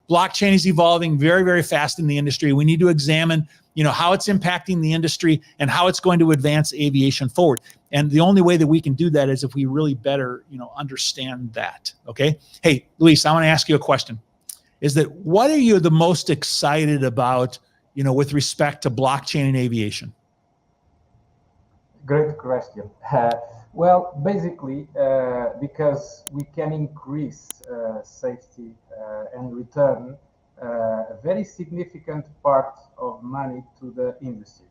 blockchain is evolving very, very fast in the industry. We need to examine, how it's impacting the industry and how it's going to advance aviation forward. And the only way that we can do that is if we really better, understand that. Okay. Hey, Luis, I want to ask you a question. Is that what are you the most excited about, with respect to blockchain and aviation? Great question. Well, basically, because we can increase safety and return a very significant part of money to the industry.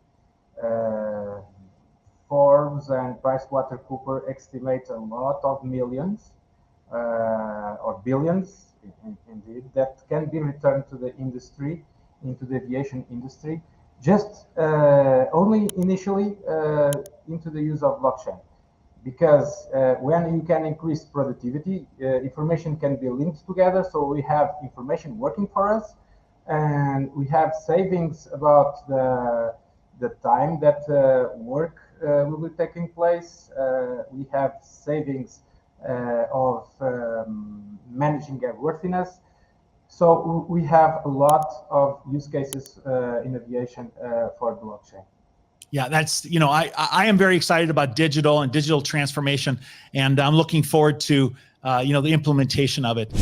Forbes and PricewaterhouseCoopers estimate a lot of millions or billions, indeed, that can be returned to the industry, into the aviation industry, just only initially into the use of blockchain. Because when you can increase productivity, information can be linked together, so we have information working for us, and we have savings about the time that work will be taking place. We have savings of managing airworthiness. So we have a lot of use cases in aviation for blockchain. Yeah, that's, I am very excited about digital and digital transformation, and I'm looking forward to, the implementation of it.